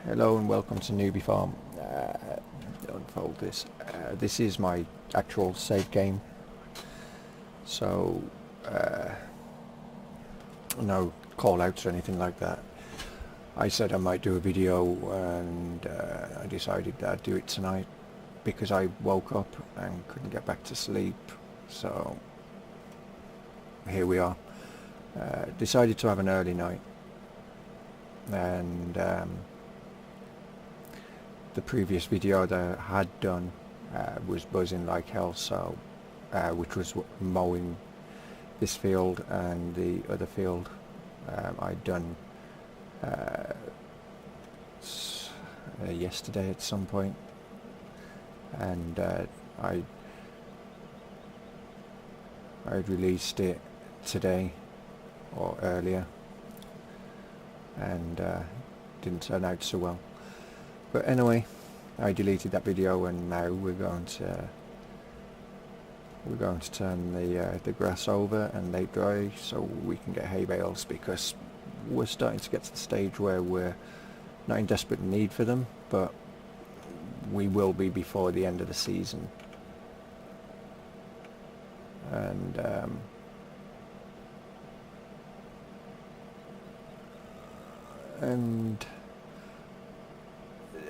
Hello and welcome to Newbie Farm. Unfold this. This is my actual save game, so no call outs or anything like that. I said I might do a video and I decided that I'd do it tonight because I woke up and couldn't get back to sleep, so here we are. Decided to have an early night, and the previous video that I had done was buzzing like hell, so which was mowing this field and the other field. I'd done yesterday at some point, and I'd released it today or earlier, and didn't turn out so well. But anyway, I deleted that video, and now we're going to turn the grass over and lay dry so we can get hay bales, because we're starting to get to the stage where we're not in desperate need for them, but we will be before the end of the season. And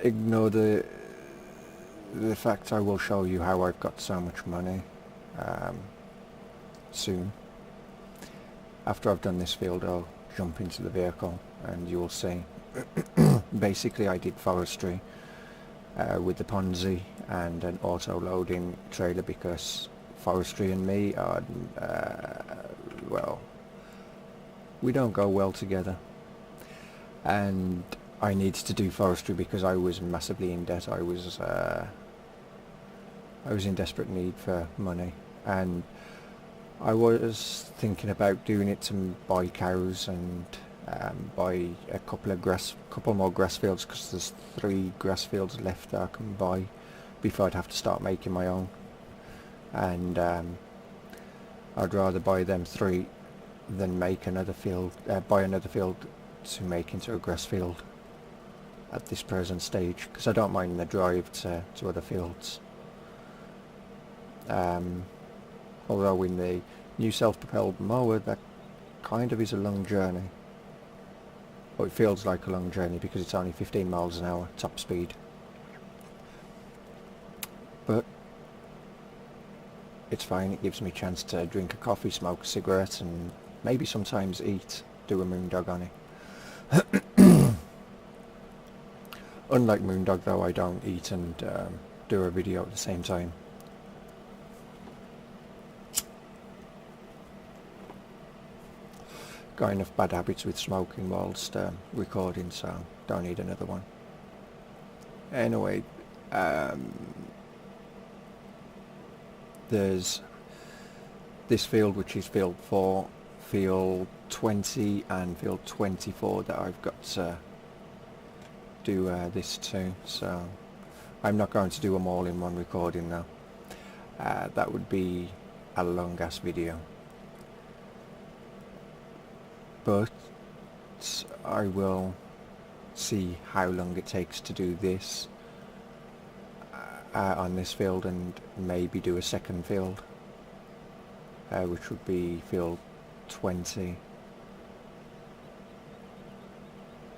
ignore the fact I will show you how I've got so much money soon. After I've done this field, I'll jump into the vehicle and you'll see. Basically, I did forestry with the Ponzi and an auto loading trailer, because forestry and me are well, we don't go well together, and I needed to do forestry because I was massively in debt. I was in desperate need for money, and I was thinking about doing it to buy cows and buy a couple more grass fields, because there's 3 grass fields left that I can buy before I'd have to start making my own. And I'd rather buy them 3 than make another field, buy another field to make into a grass field at this present stage, because I don't mind the drive to other fields. Although in the new self-propelled mower, that kind of is a long journey. Well, it feels like a long journey because it's only 15 miles an hour top speed. But it's fine, it gives me a chance to drink a coffee, smoke a cigarette, and maybe sometimes eat, do a moondog on it. Unlike Moondog though, I don't eat and do a video at the same time. Got enough bad habits with smoking whilst recording, so don't need another one. Anyway, there's this field, which is field 4, field 20 and field 24 that I've got to do this too, so I'm not going to do them all in one recording now. That would be a long ass video, but I will see how long it takes to do this on this field, and maybe do a second field, which would be field 20.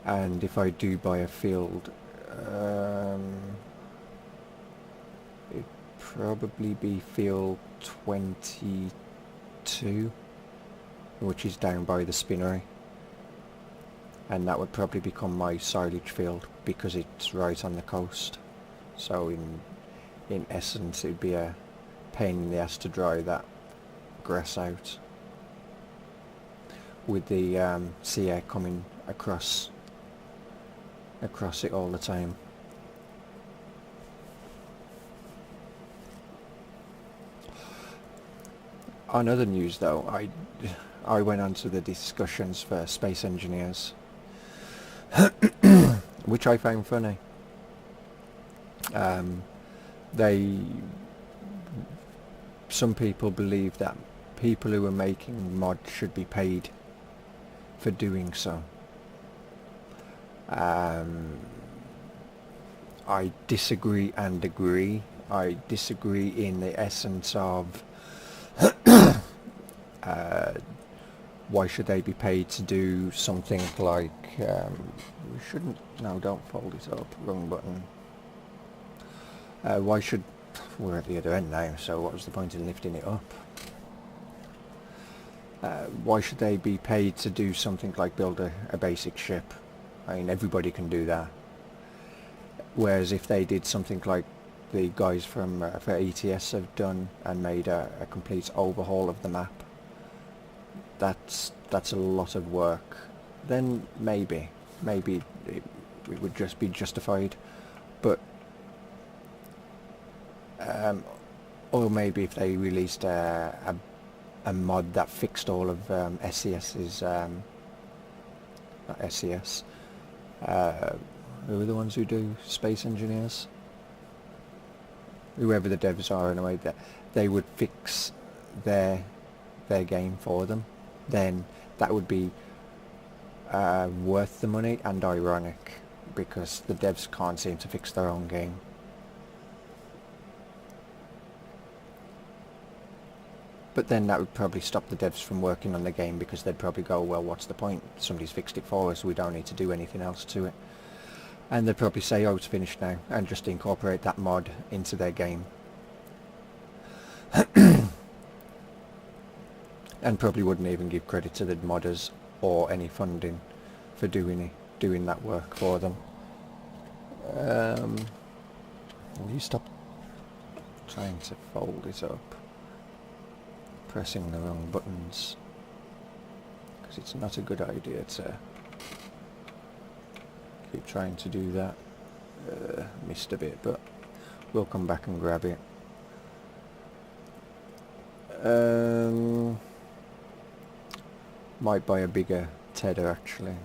And if I do buy a field, it'd probably be field 22, which is down by the spinnery, and that would probably become my silage field because it's right on the coast. So in essence, it'd be a pain in the ass to dry that grass out, with the sea air coming across it all the time. On other news though, I went on to the discussions for space engineers, which I found funny. Some people believe that people who are making mods should be paid for doing so. I disagree and agree. I disagree in the essence of uh, why should they be paid to do something like we shouldn't, no, don't fold it up, wrong button. Why should, we're at the other end now, so what was the point in lifting it up? Why should they be paid to do something like build a basic ship? I mean, everybody can do that. Whereas if they did something like the guys from for ETS have done and made a complete overhaul of the map, that's a lot of work. Then maybe it would just be justified. But or maybe if they released a mod that fixed all of SCS's not SCS. Who are the ones who do Space Engineers? Whoever the devs are, in a way that they would fix their game for them, then that would be worth the money and ironic, because the devs can't seem to fix their own game. But then that would probably stop the devs from working on the game, because they'd probably go, well, what's the point? Somebody's fixed it for us, we don't need to do anything else to it. And they'd probably say, oh, it's finished now, and just incorporate that mod into their game. And probably wouldn't even give credit to the modders or any funding for doing that work for them. Will you stop trying to fold it up? Pressing the wrong buttons, because it's not a good idea to keep trying to do that. Missed a bit, but we'll come back and grab it. Might buy a bigger tether, actually.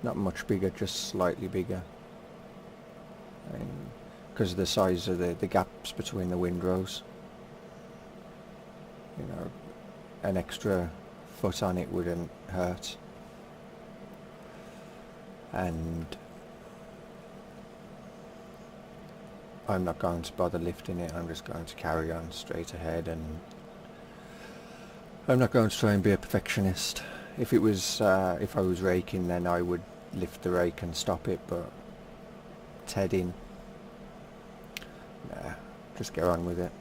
Not much bigger, just slightly bigger. Because of the size of the gaps between the windrows. You know, an extra foot on it wouldn't hurt. And I'm not going to bother lifting it, I'm just going to carry on straight ahead, and I'm not going to try and be a perfectionist. If it was, if I was raking, then I would lift the rake and stop it, but tedding, nah, just get on with it.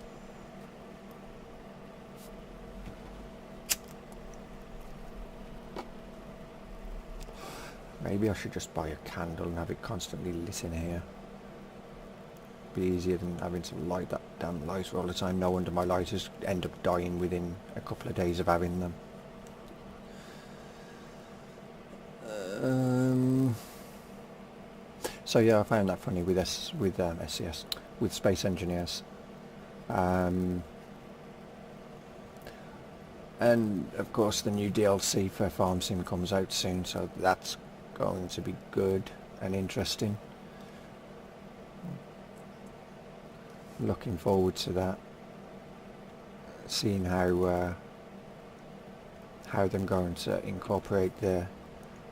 Maybe I should just buy a candle and have it constantly lit in here. Be easier than having to light that damn light all the time. No wonder my lighters end up dying within a couple of days of having them. So yeah, I found that funny with SCS, with Space Engineers. And of course the new DLC for Farm Sim comes out soon, so that's going to be good and interesting. Looking forward to that. Seeing how they're going to incorporate the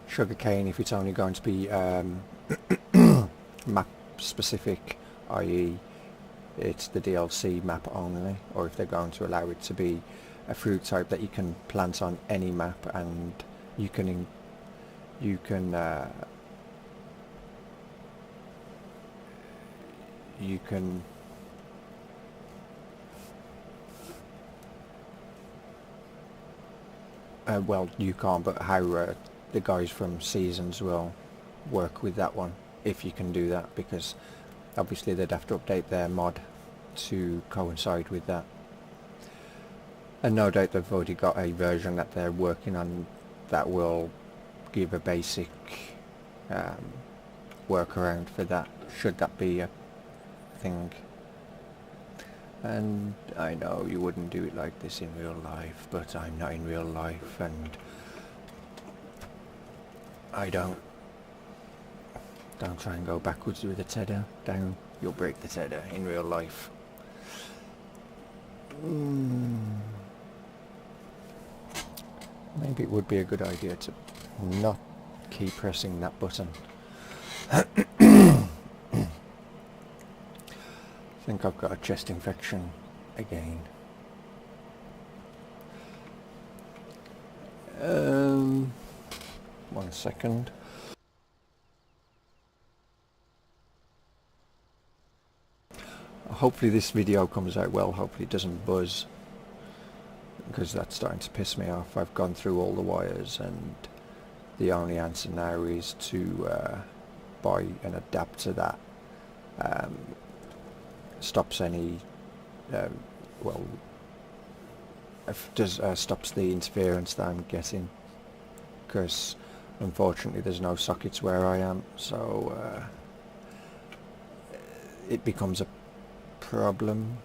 sugarcane, if it's only going to be map specific, i.e. it's the DLC map only, or if they're going to allow it to be a fruit type that you can plant on any map, and you can well, you can't, but how the guys from Seasons will work with that one, if you can do that, because obviously they'd have to update their mod to coincide with that. And no doubt they've already got a version that they're working on that will give a basic workaround for that, should that be a thing. And I know you wouldn't do it like this in real life, but I'm not in real life, and I don't try and go backwards with the tether down. You'll break the tether in real life. Maybe it would be a good idea to not keep pressing that button. think I've got a chest infection again. 1 second. Hopefully this video comes out well, hopefully it doesn't buzz, because that's starting to piss me off. I've gone through all the wires and the only answer now is to buy an adapter that stops any stops the interference that I'm getting, because unfortunately there's no sockets where I am, so it becomes a problem.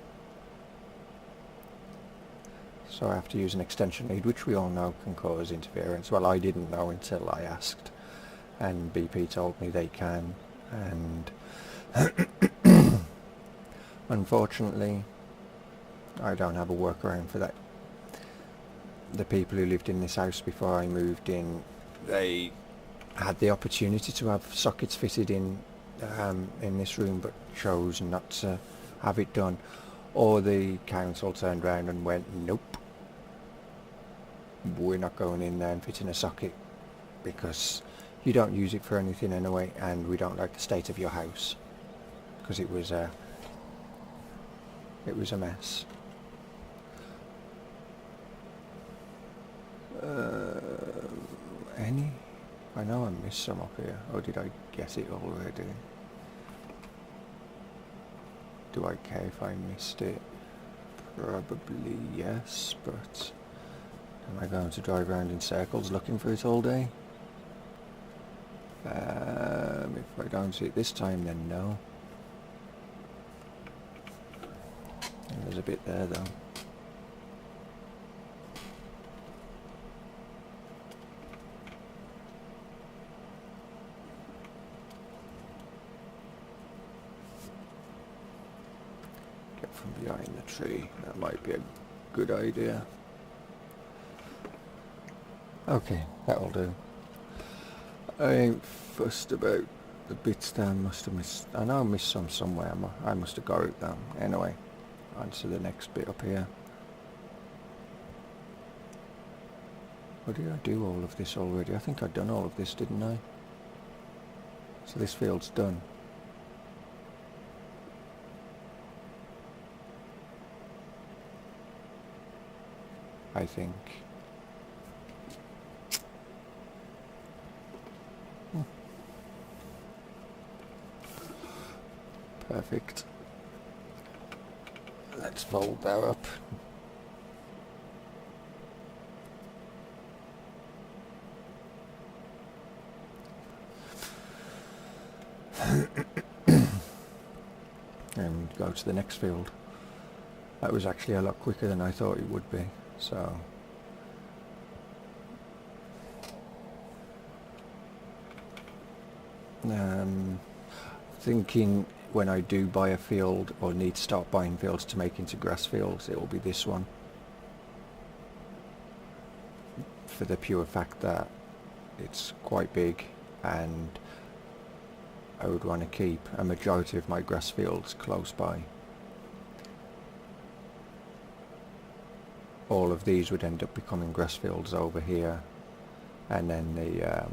So I have to use an extension lead, which we all know can cause interference. Well, I didn't know until I asked, and BP told me they can, and unfortunately I don't have a workaround for that. The people who lived in this house before I moved in, they had the opportunity to have sockets fitted in this room, but chose not to have it done, or the council turned around and went, nope, we're not going in there and fitting a socket because you don't use it for anything anyway, and we don't like the state of your house, because it was a mess. I know I missed some up here, or did I get it already? Do I care if I missed it? Probably yes, but am I going to drive around in circles looking for it all day? If I don't see it this time, then no. And there's a bit there though. From behind the tree, that might be a good idea. Okay, that'll do. I ain't fussed about the bits that I must have missed. I know I missed some somewhere. I must have got it down. Anyway, on to the next bit up here. Or did I do all of this already? I think I'd done all of this, didn't I? So this field's done. I think. Perfect. Let's fold that up. And go to the next field. That was actually a lot quicker than I thought it would be. So thinking when I do buy a field, or need to start buying fields to make into grass fields, it will be this one, for the pure fact that it's quite big and I would want to keep a majority of my grass fields close by. All of these would end up becoming grass fields over here, and then the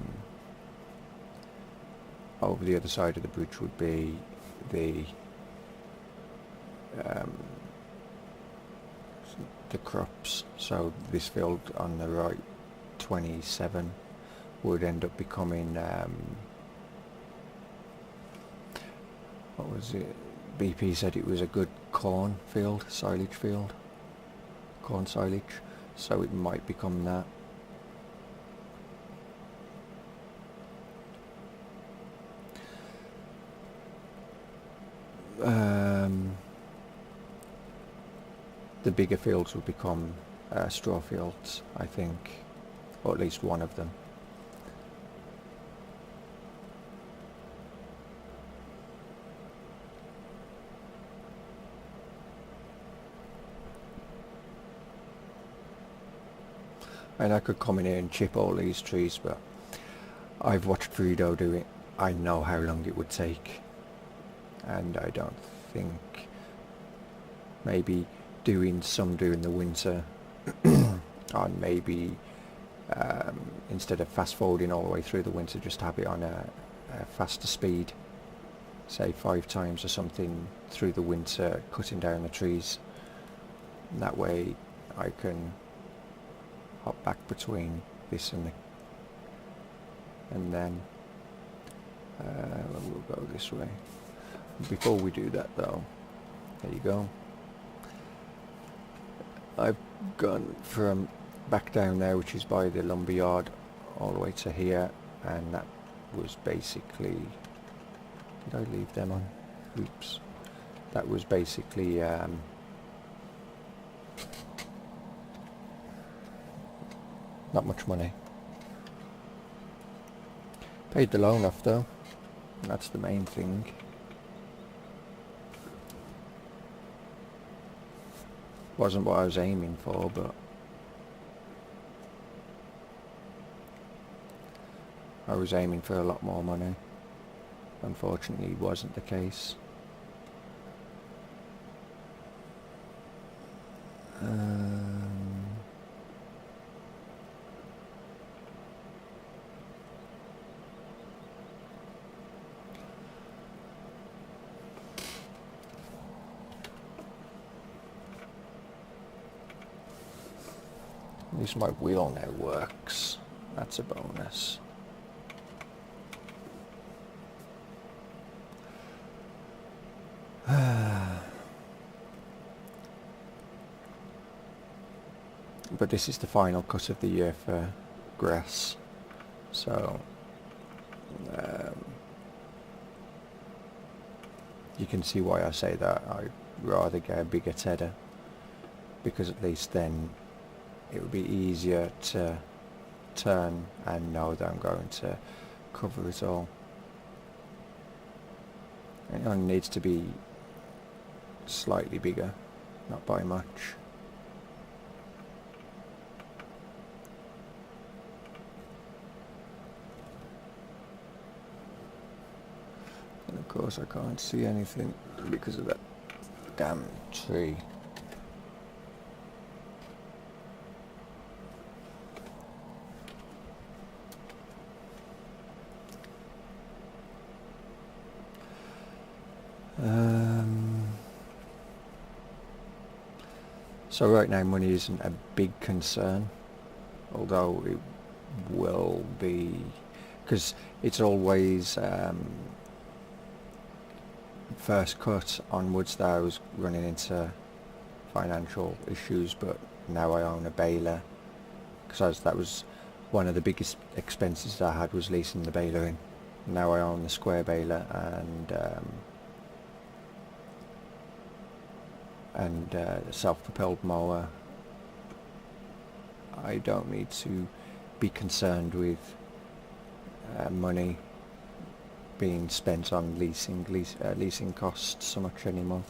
over the other side of the bridge would be the crops. So this field on the right, 27, would end up becoming what was it? BP said it was a good corn field, silage field. Corn silage, so it might become that. The bigger fields will become straw fields, I think, or at least one of them. And I could come in here and chip all these trees, but I've watched Fredo do it. I know how long it would take, and I don't think maybe doing some during the winter and maybe instead of fast forwarding all the way through the winter, just have it on a faster speed, say 5 times or something through the winter, cutting down the trees. And that way I can hop back between this and then we'll go this way. Before we do that though, there you go. I've gone from back down there, which is by the lumberyard, all the way to here, and that was basically, did I leave them on? Oops. That was basically not much money. Paid the loan off though, and that's the main thing. Wasn't what I was aiming for, but I was aiming for a lot more money. Unfortunately, it wasn't the case. At least my wheel now works. That's a bonus. But this is the final cut of the year for grass, so you can see why I say that I'd rather get a bigger tedder, because at least then it would be easier to turn and know that I'm going to cover it all. It only needs to be slightly bigger, not by much. And of course I can't see anything because of that damn tree. So right now money isn't a big concern, although it will be, because it's always first cut onwards that I was running into financial issues, but now I own a baler, because that was one of the biggest expenses that I had, was leasing the baler in. Now I own the square baler and the self-propelled mower. I don't need to be concerned with money being spent on leasing costs so much anymore.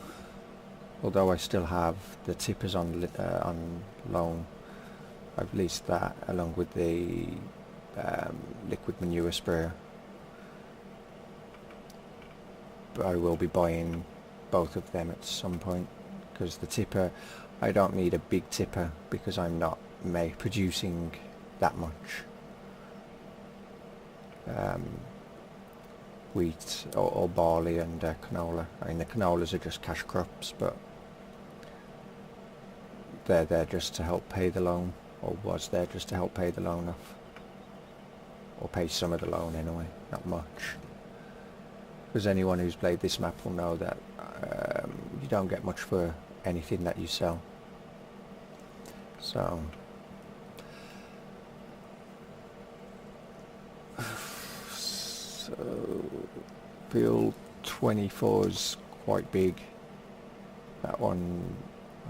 Although I still have the tippers on loan. I've leased that along with the liquid manure sprayer. But I will be buying both of them at some point, because the tipper, I don't need a big tipper because I'm not producing that much wheat or barley and canola. I mean, the canolas are just cash crops, but they're there just to help pay the loan, or was there just to help pay the loan off, or pay some of the loan anyway, not much. Because anyone who's played this map will know that you don't get much for anything that you sell. So field 24 is quite big. That one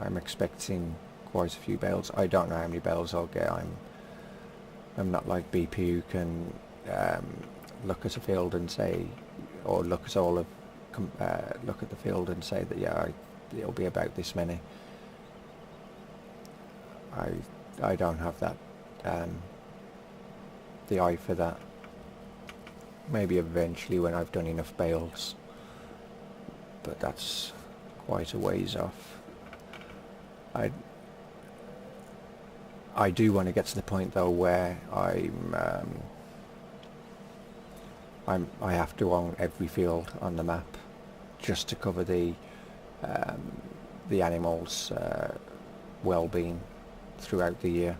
I'm expecting quite a few bales. I don't know how many bales I'll get. I'm not like BP who can look at a field and say, or look at all of look at the field and say that yeah, it'll be about this many. I don't have that the eye for that. Maybe eventually when I've done enough bales, but that's quite a ways off. I do want to get to the point though where I have to own every field on the map just to cover the animals' well-being throughout the year.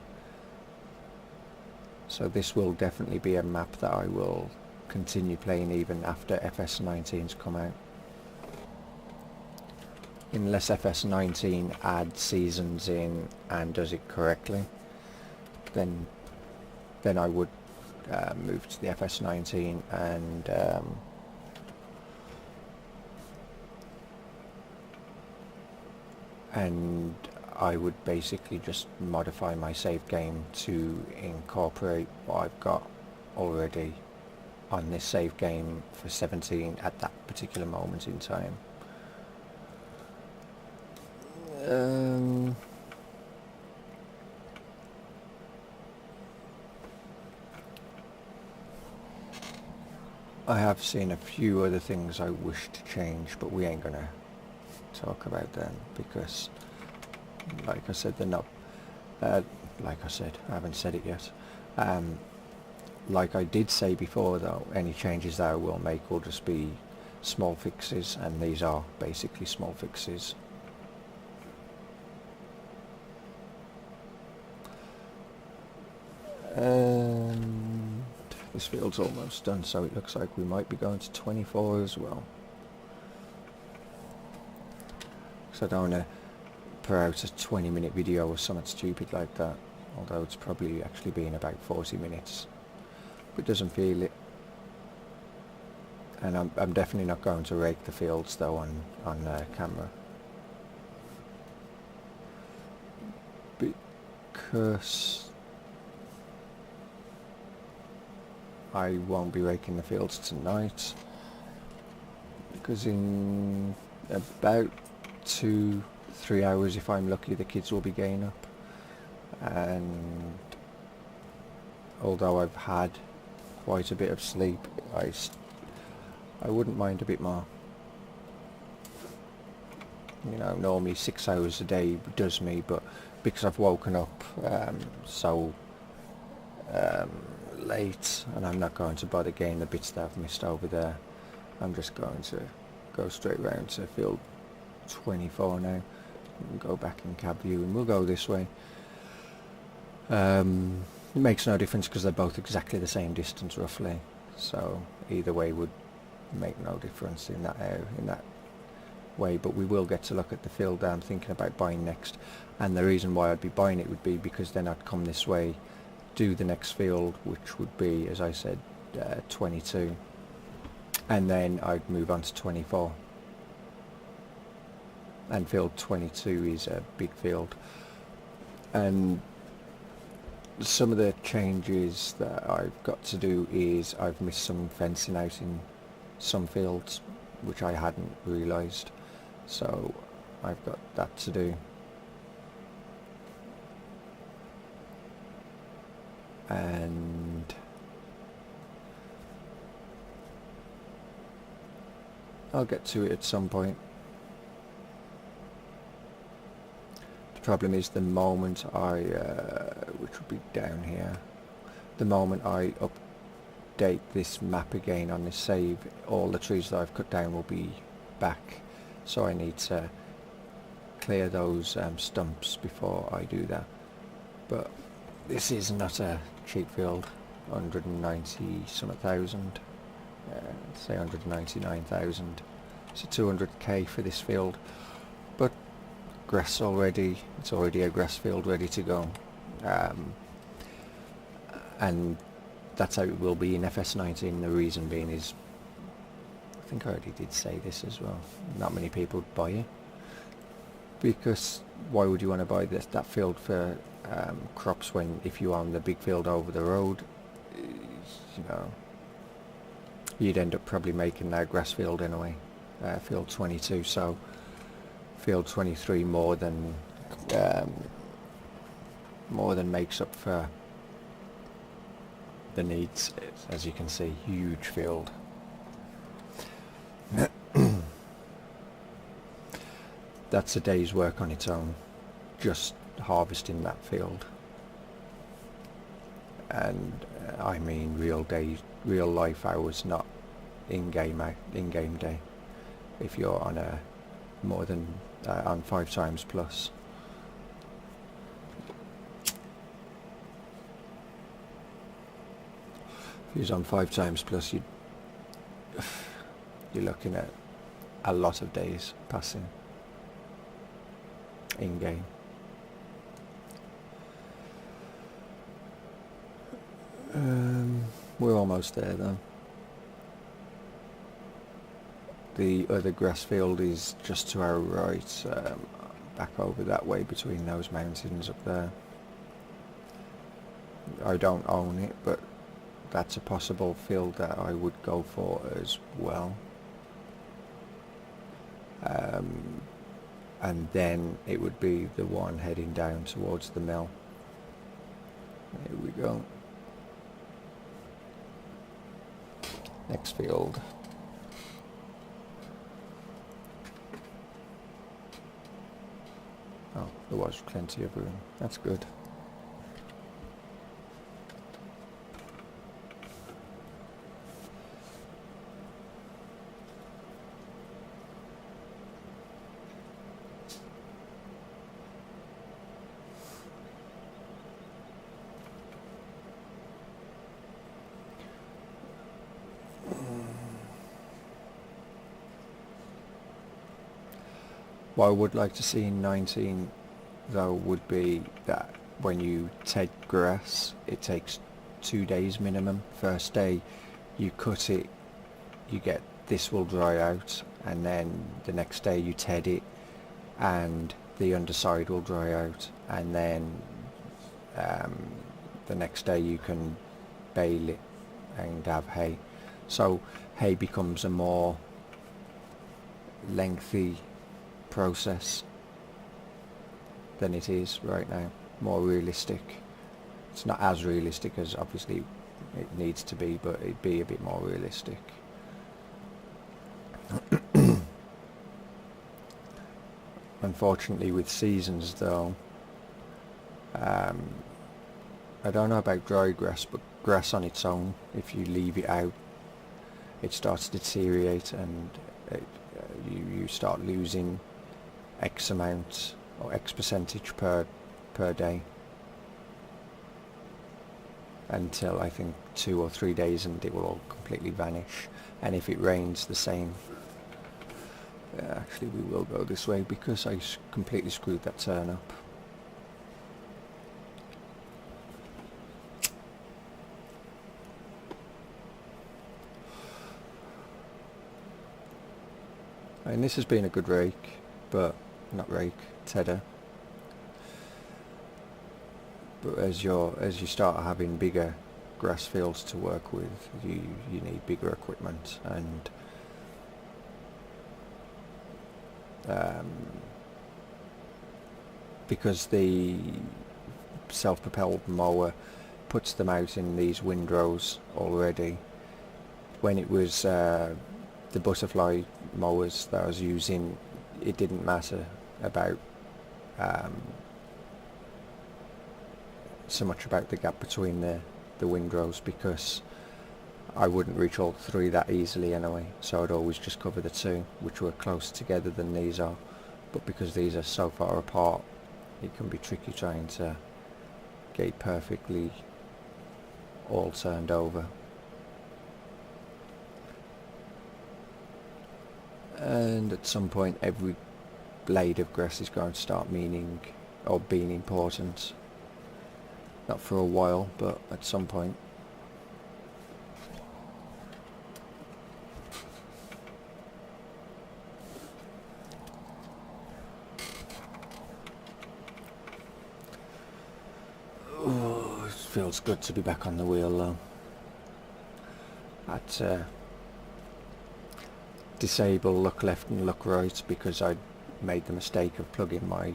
So this will definitely be a map that I will continue playing even after FS19's come out. Unless FS19 adds seasons in and does it correctly, then I would move to the FS19 and I would basically just modify my save game to incorporate what I've got already on this save game for 17 at that particular moment in time. I have seen a few other things I wish to change, but we ain't gonna talk about them because, like I said, they're not. Like I said, I haven't said it yet. Like I did say before, though, any changes that I will make will just be small fixes, and these are basically small fixes. And this field's almost done, so it looks like we might be going to 24 as well. So I don't want to put out a 20-minute video or something stupid like that, although it's probably actually been about 40 minutes. But it doesn't feel it. And I'm definitely not going to rake the fields though on camera, because I won't be raking the fields tonight, because in about 2-3 hours, if I'm lucky, the kids will be getting up. And although I've had quite a bit of sleep, I wouldn't mind a bit more. You know, normally 6 hours a day does me, but because I've woken up so late, and I'm not going to bother getting the bits that I've missed over there, I'm just going to go straight round to field 24 now and go back in cab view, and we'll go this way. It makes no difference because they're both exactly the same distance roughly, so either way would make no difference in that area, in that way. But we will get to look at the field that I'm thinking about buying next, and the reason why I'd be buying it would be because then I'd come this way, do the next field, which would be, as I said, 22, and then I'd move on to 24, and field 22 is a big field. And some of the changes that I've got to do is I've missed some fencing out in some fields which I hadn't realised, so I've got that to do. And I'll get to it at some point. The problem is the moment I, which would be down here, the moment I update this map again on this save, all the trees that I've cut down will be back, so I need to clear those stumps before I do that. But this is not a cheap field, 190 something thousand, say 199,000. It's a 200k for this field, but grass already, it's already a grass field ready to go, and that's how it will be in FS19. The reason being is, I think I already did say this as well, not many people would buy it, because why would you want to buy that field for crops when, if you own the big field over the road, you know, you'd end up probably making that grass field anyway, field 22, so field 23 more than makes up for the needs. As you can see, huge field. That's a day's work on its own. just harvesting that field. And I mean real life hours, not in-game day. If you're on a more than on 5 times plus. If you're on 5 times plus, you're looking at a lot of days passing in-game. We're almost there though. The other grass field is just to our right, back over that way between those mountains up there. I don't own it, but that's a possible field that I would go for as well. And then it would be the one heading down towards the mill. Here we go. Next field. Oh, there was plenty of room. That's good. What I would like to see in 19 though would be that when you take grass, it takes 2 days minimum. First day you cut it, you get this will dry out, and then the next day you ted it and the underside will dry out, and then the next day you can bale it and have hay. So hay becomes a more lengthy process than it is right now, more realistic. It's not as realistic as obviously it needs to be, but it'd be a bit more realistic. Unfortunately with seasons though, I don't know about dry grass, but grass on its own, if you leave it out, it starts to deteriorate, and you start losing X amount or X percentage per day until I think 2 or 3 days, and it will all completely vanish. And if it rains, the same. Actually we will go this way because I completely screwed that turn up. And this has been a good rake, but not rake, tedder. But as you start having bigger grass fields to work with, you need bigger equipment, and because the self-propelled mower puts them out in these windrows already. When it was the butterfly mowers that I was using, it didn't matter about so much about the gap between the windrows, because I wouldn't reach all 3 that easily anyway, so I'd always just cover the 2 which were closer together than these are. But because these are so far apart, it can be tricky trying to get it perfectly all turned over. And at some point every blade of grass is going to start meaning or being important. Not for a while, but at some point. Oh, it feels good to be back on the wheel though. I'd disable look left and look right because I'd made the mistake of plugging my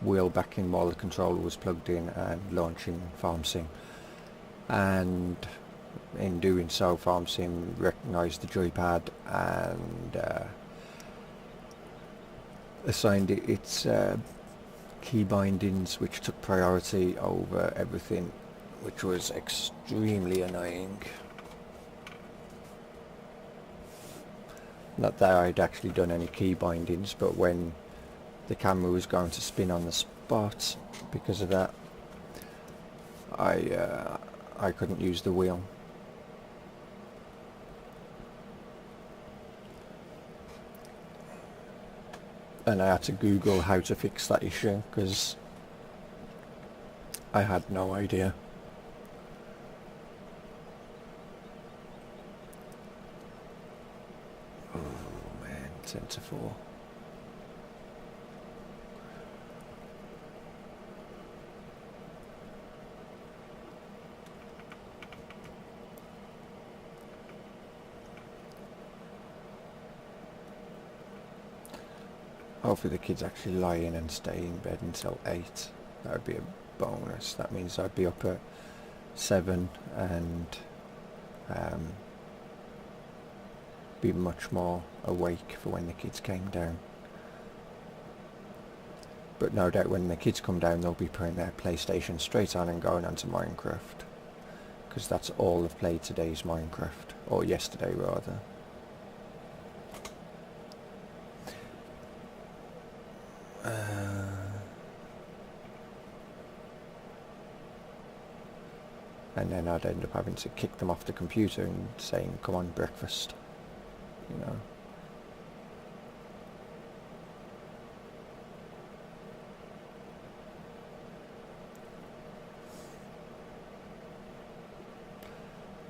wheel back in while the controller was plugged in and launching Farm Sim, and in doing so Farm Sim recognised the joypad and assigned it its key bindings which took priority over everything, which was extremely annoying. Not that I'd actually done any key bindings, but when the camera was going to spin on the spot because of that, I couldn't use the wheel. And I had to Google how to fix that issue because I had no idea. Oh man, 10 to 4. Hopefully the kids actually lie in and stay in bed until 8. That would be a bonus. That means I'd be up at 7 and be much more awake for when the kids came down. But no doubt when the kids come down they'll be putting their PlayStation straight on and going on to Minecraft, because that's all they've played today is Minecraft, or yesterday rather. And then I'd end up having to kick them off the computer and saying, come on, breakfast, you know.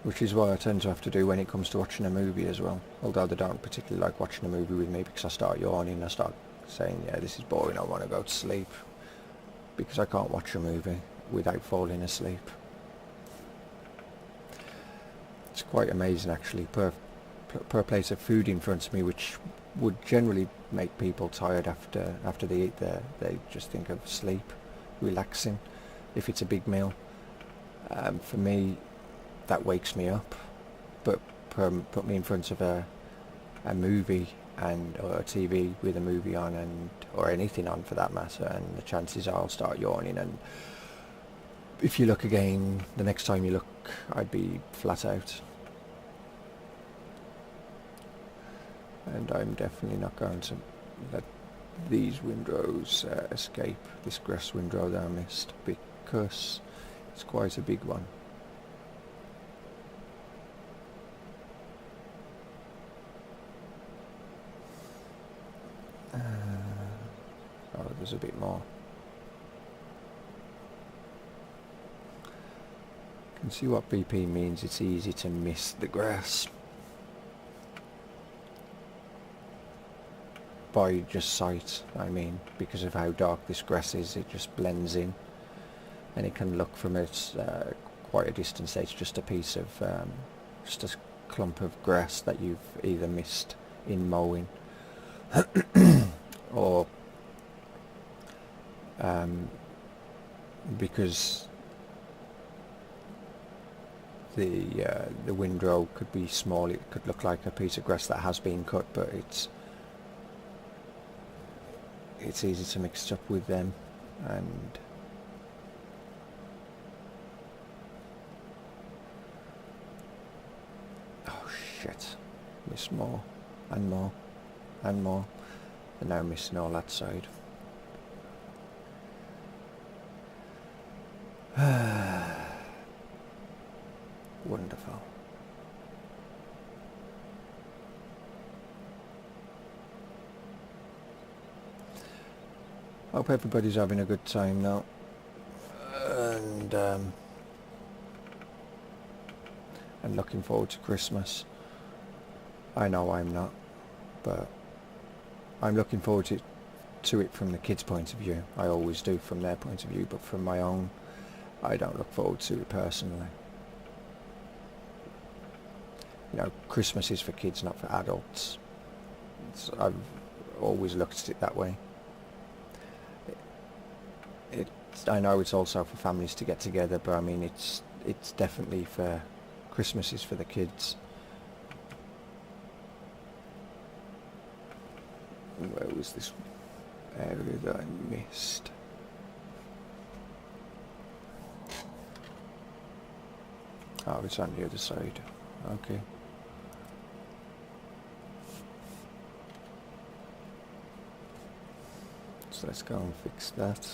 Which is what I tend to have to do when it comes to watching a movie as well. Although they don't particularly like watching a movie with me because I start yawning, I start saying, yeah, this is boring, I want to go to sleep. Because I can't watch a movie without falling asleep. It's quite amazing actually, per plate of food in front of me, which would generally make people tired after they eat there. They just think of sleep, relaxing, if it's a big meal. For me, that wakes me up. But put me in front of a movie or a TV with a movie on, or anything on for that matter, and the chances are I'll start yawning, and if you look again, the next time you look, I'd be flat out. And I'm definitely not going to let these windrows escape, this grass windrow that I missed, because it's quite a big one. Oh, there's a bit more. You can see what BP means, it's easy to miss the grass by just sight, I mean, because of how dark this grass is, it just blends in, and it can look from it quite a distance. It's just a piece of, just a clump of grass that you've either missed in mowing, or because the windrow could be small, it could look like a piece of grass that has been cut, but it's easy to mix it up with them. And oh shit, miss more and more and more, and now missing all that side. Wonderful. Hope everybody's having a good time now, and looking forward to Christmas. I know I'm not, but I'm looking forward to it from the kids' point of view. I always do from their point of view, but from my own, I don't look forward to it personally. You know, Christmas is for kids, not for adults. I've always looked at it that way. I know it's also for families to get together, but I mean it's definitely for Christmas is for the kids. Where was this area that I missed? Oh, it's on the other side. Okay. So let's go and fix that.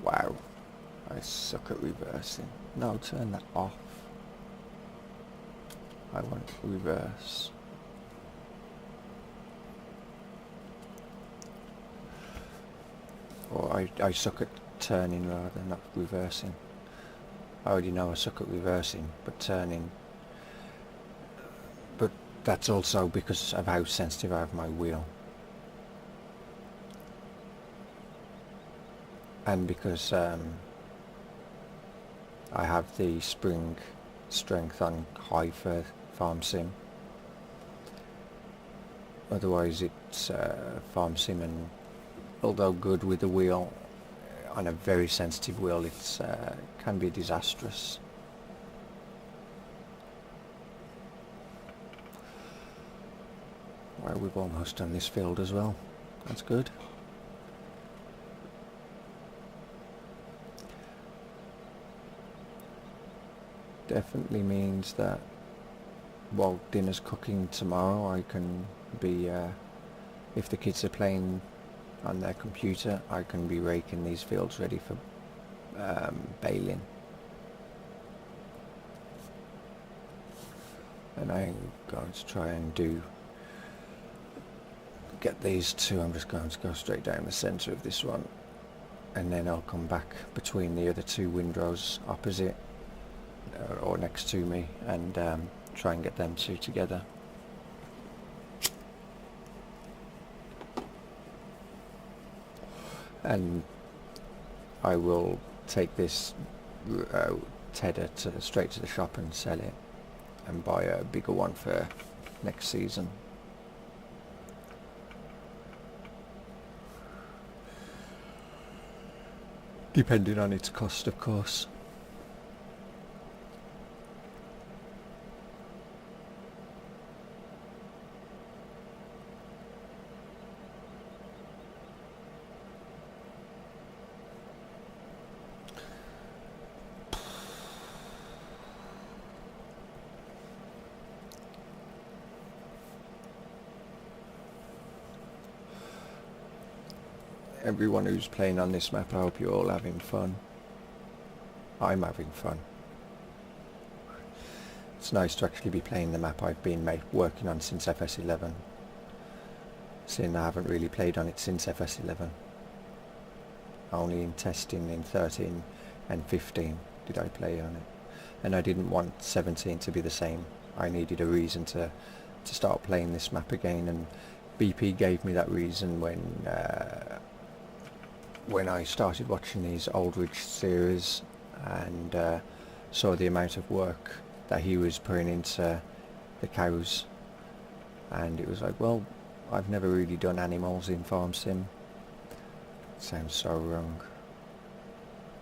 Wow, I suck at reversing. No, turn that off. I want to reverse. Or I suck at turning rather than not reversing. I already know I suck at reversing, but turning. But that's also because of how sensitive I have my wheel. And because I have the spring strength on high for farm sim. Otherwise it's farm sim, and although good with the wheel, on a very sensitive wheel it's can be disastrous. Well, we've almost done this field as well. That's good. Definitely means that while dinner's cooking tomorrow, I can be, if the kids are playing on their computer, I can be raking these fields ready for baling. And I'm going to try and get these two. I'm just going to go straight down the centre of this one, and then I'll come back between the other two windrows opposite or next to me, and try and get them two together. And I will take this tedder straight to the shop and sell it, and buy a bigger one for next season. Depending on its cost, of course. Everyone who's playing on this map, I hope you're all having fun. I'm having fun. It's nice to actually be playing the map I've been working on since FS11. Seeing I haven't really played on it since FS11. Only in testing in 13 and 15 did I play on it. And I didn't want 17 to be the same. I needed a reason to start playing this map again, and BP gave me that reason when I started watching these Aldridge series and saw the amount of work that he was putting into the cows, and it was like, well, I've never really done animals in farm sim. Sounds so wrong,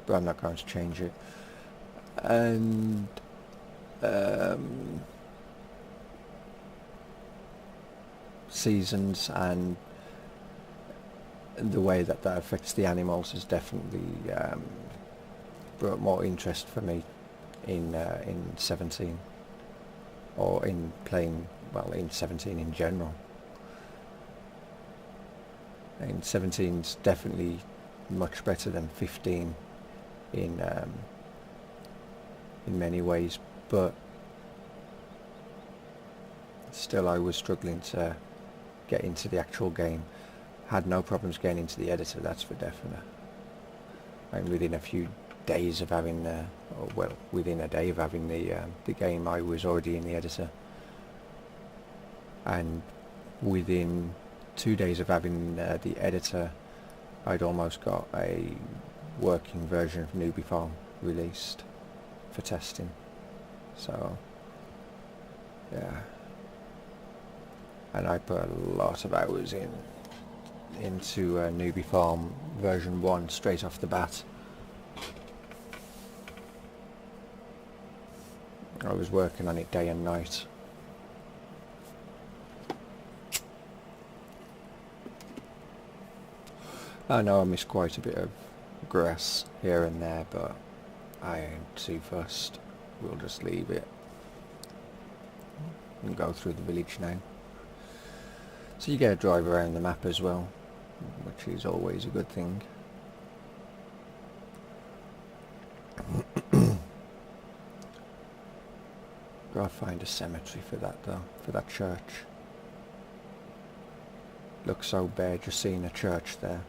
but I'm not going to change it. And seasons and the way that affects the animals has definitely brought more interest for me in 17, or in playing, well, in 17 in general. And 17's definitely much better than 15 in many ways, but still I was struggling to get into the actual game. Had no problems getting into the editor, that's for definite. And within a few days of having, within a day of having the game, I was already in the editor. And within 2 days of having the editor, I'd almost got a working version of Newbie Farm released for testing. So, yeah. And I put a lot of hours into Newbie Farm version 1 straight off the bat. I was working on it day and night. I know I missed quite a bit of grass here and there, but I ain't too fussed. We'll just leave it and go through the village now. So you get a drive around the map as well, which is always a good thing. Gotta find a cemetery for that though, for that church. Looks so bare just seeing a church there.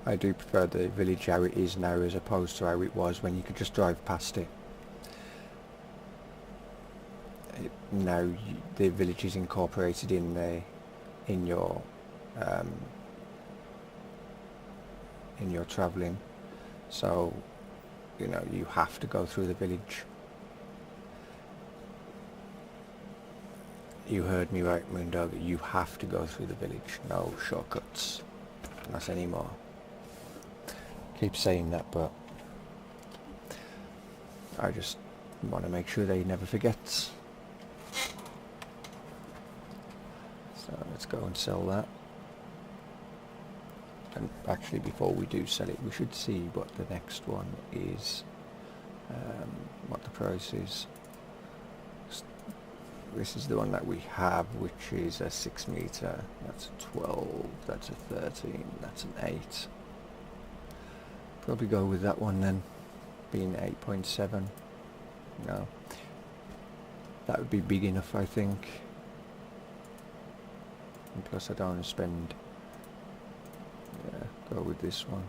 I do prefer the village how it is now as opposed to how it was when you could just drive past it. Now the village is incorporated in your travelling, so you know you have to go through the village. You heard me right, Moondog. You have to go through the village. No shortcuts. Not anymore. Keep saying that, but I just want to make sure they never forget. So let's go and sell that. And actually, before we do sell it, we should see what the next one is, what the price is. This is the one that we have, which is a 6 meter. That's a 12, that's a 13, that's an 8. Probably go with that one then, being 8.7. No, that would be big enough, I think. And plus I don't want to spend, yeah, go with this one.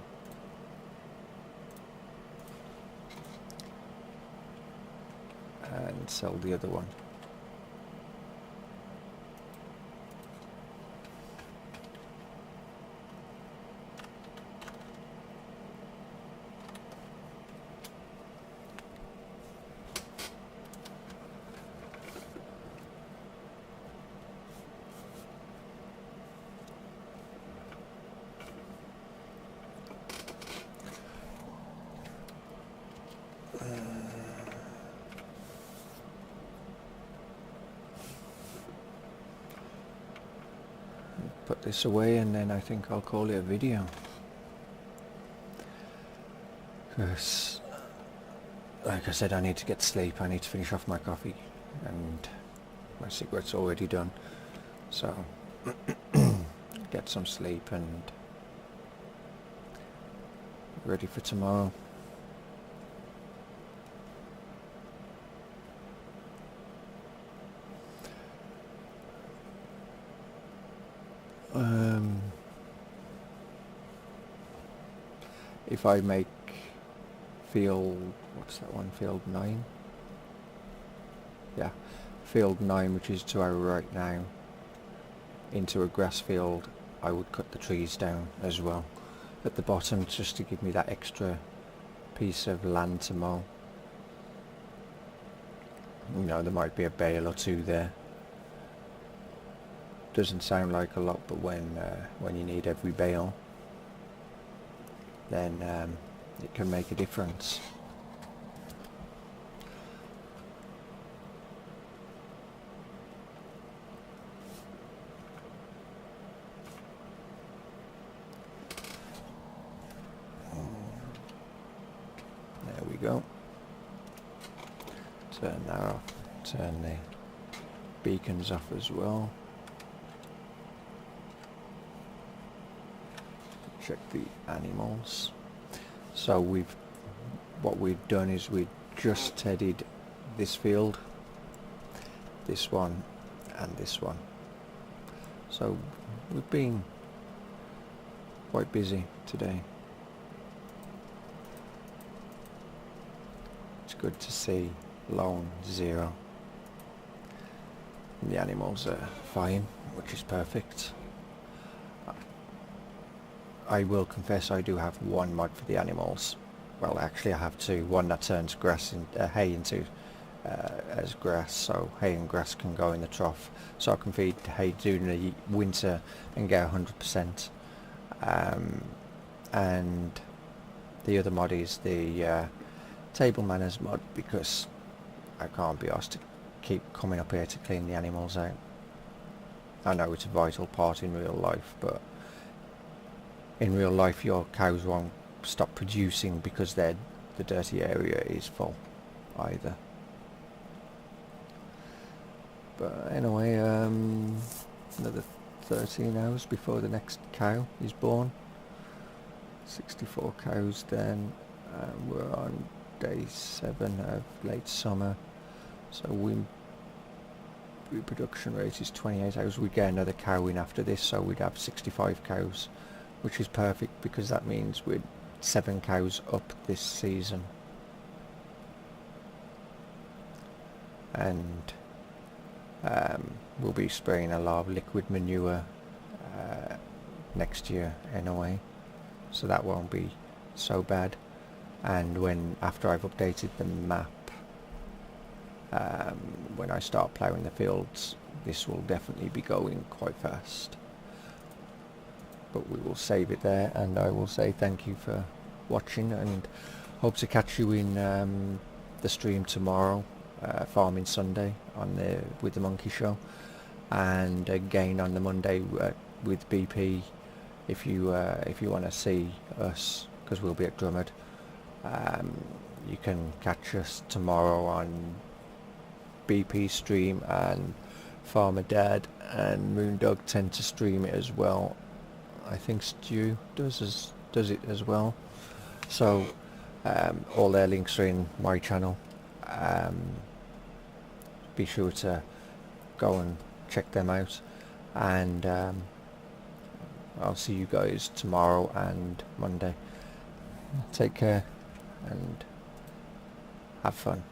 And sell the other one. Put this away and then I think I'll call it a video. Because, like I said, I need to get sleep. I need to finish off my coffee and my cigarette's already done. So, get some sleep and ready for tomorrow. If I make field, what's that one, field 9? Yeah, field 9, which is to our right now, into a grass field, I would cut the trees down as well at the bottom, just to give me that extra piece of land to mow. You know, there might be a bale or two there. Doesn't sound like a lot, but when you need every bale, then it can make a difference. There we go. Turn that off. Turn the beacons off as well. Check the animals. So what we've done is we just tedded this field, this one and this one. So we've been quite busy today. It's good to see lone 0. And the animals are fine, which is perfect. I will confess I do have one mod for the animals. Well, actually I have two. One that turns grass in, hay into as grass, so hay and grass can go in the trough, so I can feed hay during the winter and get 100%. And the other mod is the table manners mod, because I can't be asked to keep coming up here to clean the animals out. I know it's a vital part in real life, but in real life your cows won't stop producing because the dirty area is full either. But anyway, another 13 hours before the next cow is born. 64 cows then, and we're on day 7 of late summer, so reproduction rate is 28 hours. We'd get another cow in after this, so we'd have 65 cows, which is perfect because that means we're 7 cows up this season. And we'll be spraying a lot of liquid manure next year anyway, so that won't be so bad. And after I've updated the map, when I start ploughing the fields, this will definitely be going quite fast. But we will save it there, and I will say thank you for watching, and hope to catch you in the stream tomorrow, Farming Sunday with the Monkey Show, and again on the Monday with BP, if you want to see us, because we'll be at Drummond. You can catch us tomorrow on BP stream, and Farmer Dad and Moondog tend to stream it as well. I think Stu does it as well. So all their links are in my channel. Be sure to go and check them out, and I'll see you guys tomorrow and Monday. Take care and have fun.